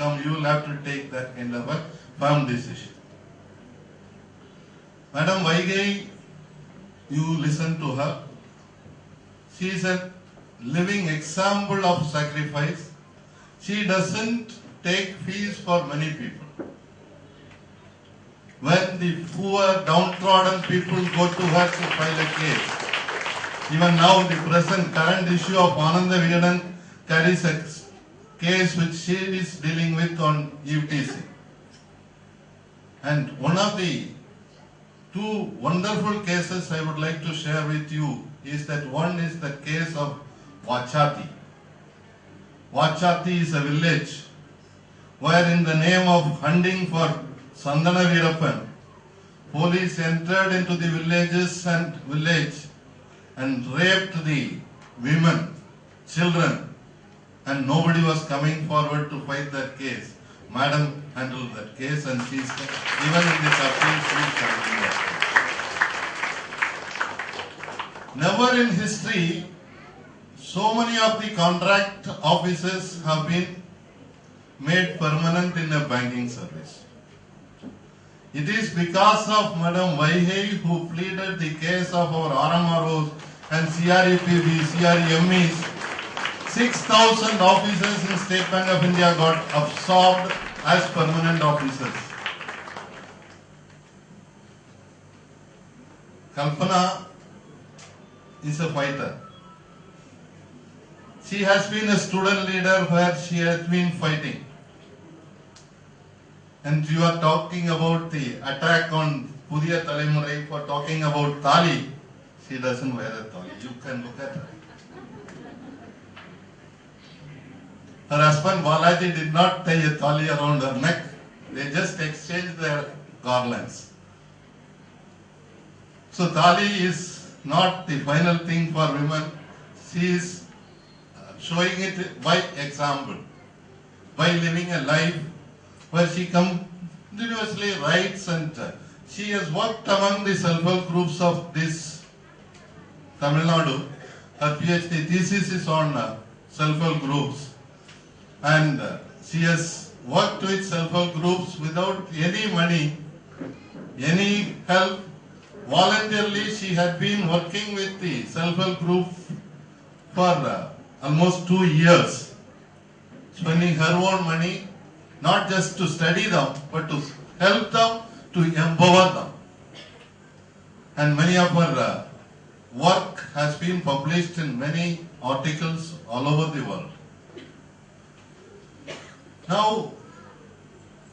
come, you will have to take that kind of a firm decision. Madam Vaigai, you listen to her. She is a living example of sacrifice. She doesn't take fees for many people. When the poor, downtrodden people go to her to file a case, even now the current issue of Ananda Vigadan carries a case which she is dealing with on UTC. And one of the two wonderful cases I would like to share with you is that one is the case of Vachati. Vachati is a village where in the name of hunting for Sandana Veerappan, police entered into the village and raped the women, children, and nobody was coming forward to fight that case. Madam handled that case and she is, even in this appeal, she is handling that case. Never in history, so many of the contract officers have been made permanent in a banking service. It is because of Madam Vaigai who pleaded the case of our RMROs and CREPB, CREMEs. 6,000 officers in State Bank of India got absorbed as permanent officers. Kalpana is a fighter. She has been a student leader where she has been fighting. And you are talking about the attack on Pudhiya Thalamurai for talking about Thali. She doesn't wear a Thali. You can look at her. Her husband Balaji did not tie a Thali around her neck. They just exchanged their garlands. So Thali is not the final thing for women. She is showing it by example, by living a life where she continuously writes, and she has worked among the self-help groups of this Tamil Nadu. Her PhD thesis is on self-help groups, and she has worked with self-help groups without any money, any help. Voluntarily, she had been working with the self-help group for almost 2 years, spending her own money, not just to study them, but to help them, to empower them. And many of her work has been published in many articles all over the world. Now,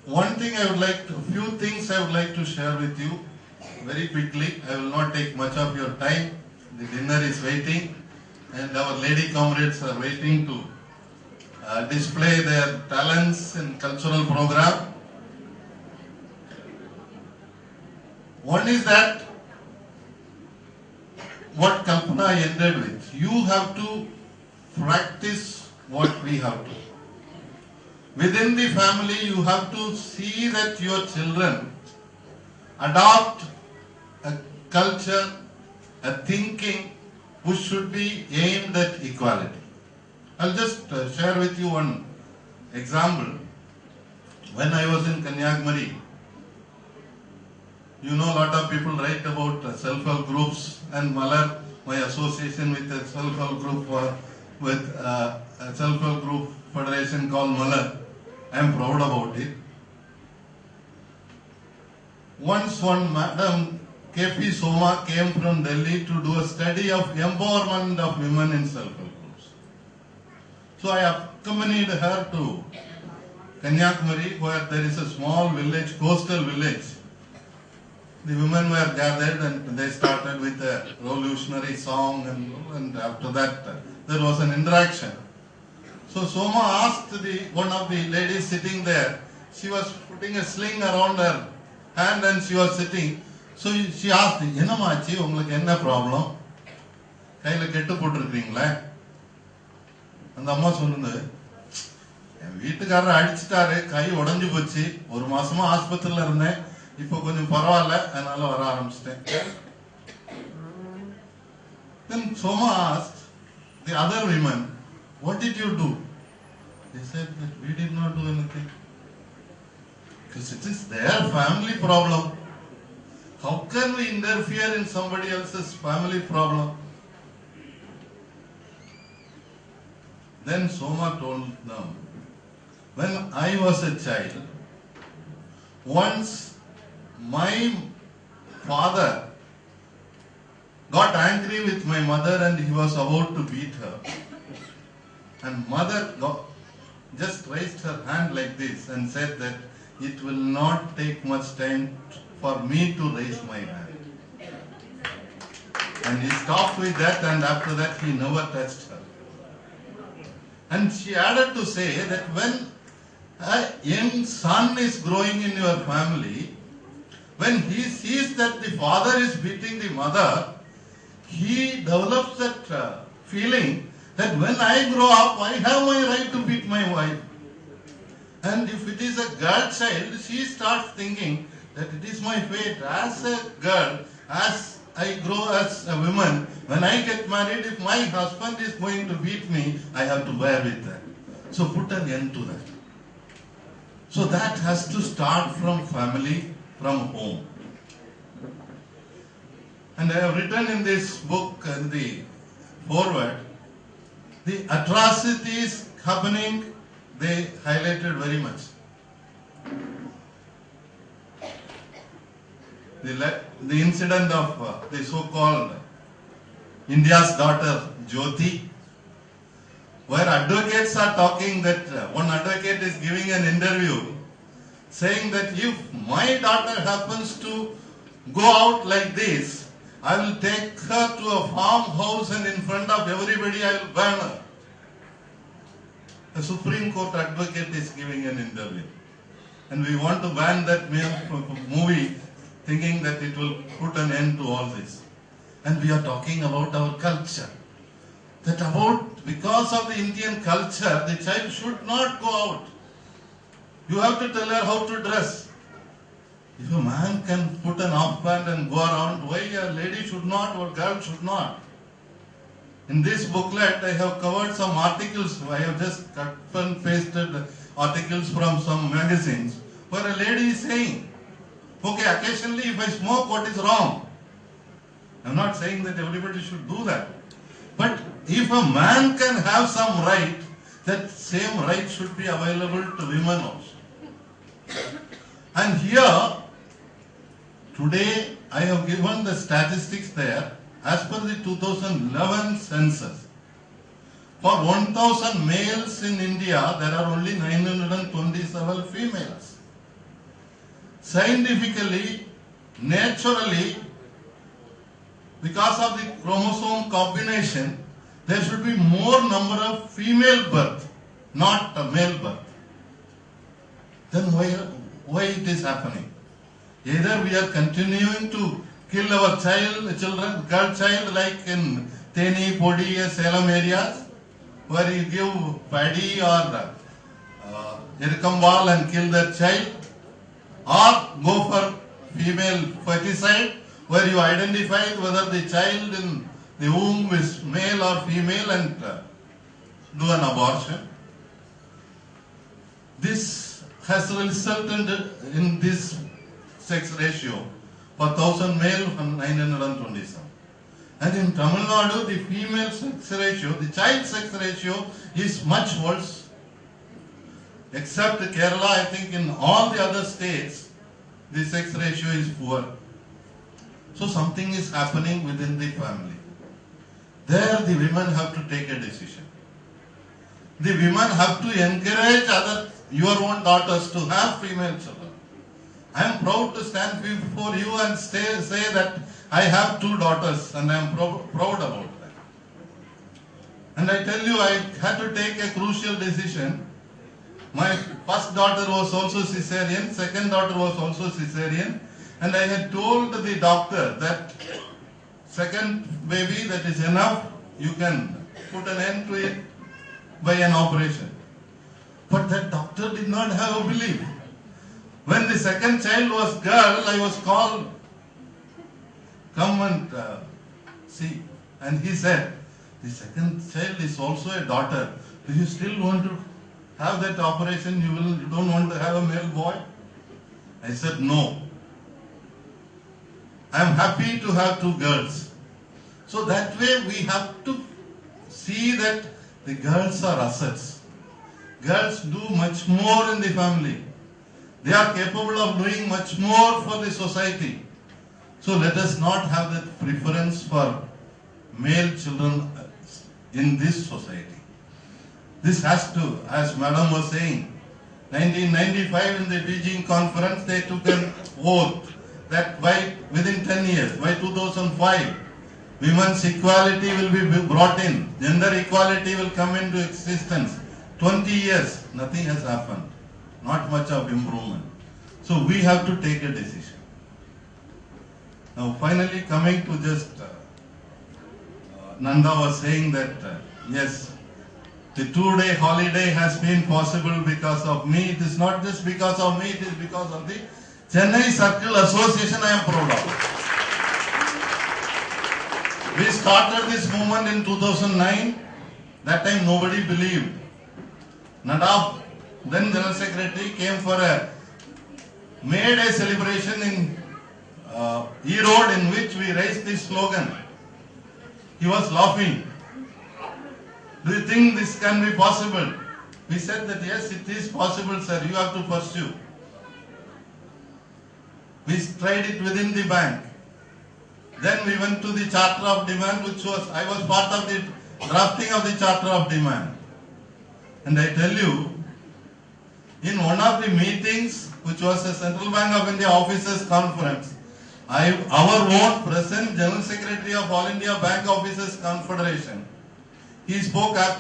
a few things I would like to share with you very quickly. I will not take much of your time. The dinner is waiting and our lady comrades are waiting to display their talents in cultural program. One is that what Kalpana ended with. You have to practice what we have to. Within the family, you have to see that your children adopt a culture, a thinking which should be aimed at equality. I'll just share with you one example. When I was in Kanyakumari, you know, a lot of people write about self-help groups, and Malar, my association with a self-help group, with a self-help group federation called Malar. I am proud about it. Once one Madam KP Soma came from Delhi to do a study of empowerment of women in self-help groups. So I accompanied her to Kanyakumari, where there is a small village, coastal village. The women were gathered and they started with a revolutionary song, and after that there was an interaction. So Soma asked one of the ladies sitting there, she was putting a sling around her hand and she was sitting. So she asked, "Enna maachi, ungalku enna problem? Kaila kettu potirukringla?" And amma sonnundu, "En veetukarar adichitaru, kai odanju pochi, oru maasama aaspathriyila irundhen, ipo konjam paravalla, adanaala vara aarambichiten." Then Soma asked the other women, "What did you do?" They said that we did not do anything. Because it is their family problem. How can we interfere in somebody else's family problem? Then Soma told them, when I was a child, once my father got angry with my mother and he was about to beat her. And mother just raised her hand like this and said that it will not take much time for me to raise my hand. And he stopped with that, and after that he never touched her. And she added to say that when a young son is growing in your family, when he sees that the father is beating the mother, he develops that feeling that when I grow up, I have my right to beat my wife. And if it is a girl child, she starts thinking that it is my fate as a girl, as I grow as a woman, when I get married, if my husband is going to beat me, I have to bear with that. So put an end to that. So that has to start from family, from home. And I have written in this book, in the foreword, the atrocities happening, they highlighted very much. The incident of the so-called India's daughter, Jyoti, where advocates are talking that one advocate is giving an interview saying that if my daughter happens to go out like this, I will take her to a farmhouse and in front of everybody I will burn her. A Supreme Court advocate is giving an interview. And we want to ban that movie thinking that it will put an end to all this. And we are talking about our culture. Because of the Indian culture, the child should not go out. You have to tell her how to dress. If a man can put an off-band and go around, why a lady should not or girl should not? In this booklet, I have covered some articles. I have just cut and pasted articles from some magazines where a lady is saying, okay, occasionally if I smoke, what is wrong? I am not saying that everybody should do that. But if a man can have some right, that same right should be available to women also. And here, today, I have given the statistics there. As per the 2011 census, for 1,000 males in India, there are only 927 females. Scientifically, naturally, because of the chromosome combination, there should be more number of female birth, not a male birth. Then why it is happening? Either we are continuing to kill our children, girl child, like in Theni, Podi, Salem areas, where you give paddy or Irkambal and kill their child, or go for female feticide, where you identify whether the child in the womb is male or female and do an abortion. This has resulted in this sex ratio for 1,000 male from 927. And in Tamil Nadu, the female sex ratio, the child sex ratio is much worse. Except Kerala, I think in all the other states, the sex ratio is poor. So something is happening within the family. There the women have to take a decision. The women have to encourage your own daughters to have female children. I am proud to stand before you and say that I have 2 daughters and I am proud about that. And I tell you, I had to take a crucial decision. My first daughter was also cesarean, second daughter was also cesarean, and I had told the doctor that second baby, that is enough, you can put an end to it by an operation. But that doctor did not have a belief. When the second child was girl, I was called, come and see. And he said, the second child is also a daughter. Do you still want to have that operation? You don't want to have a male boy? I said, no. I am happy to have two girls. So that way we have to see that the girls are assets. Girls do much more in the family. They are capable of doing much more for the society. So let us not have that preference for male children in this society. This has to, as Madam was saying, 1995 in the Beijing conference they took an oath that within 10 years, by 2005, women's equality will be brought in, gender equality will come into existence. 20 years, nothing has happened, not much of improvement. So we have to take a decision. Now finally coming to just, Nanda was saying that, yes, the 2-day holiday has been possible because of me. It is not just because of me, it is because of the Chennai Circle Association I am proud of. We started this movement in 2009. That time nobody believed. Nadab, then General Secretary, came for a May Day celebration in E-Road in which we raised this slogan. He was laughing. Do you think this can be possible? We said that yes, it is possible, sir. You have to pursue. We tried it within the bank. Then we went to the Charter of Demand, which was, I was part of the drafting of the Charter of Demand. And I tell you, in one of the meetings, which was a Central Bank of India Officers Conference, our own present General Secretary of All India Bank Officers Confederation, he spoke after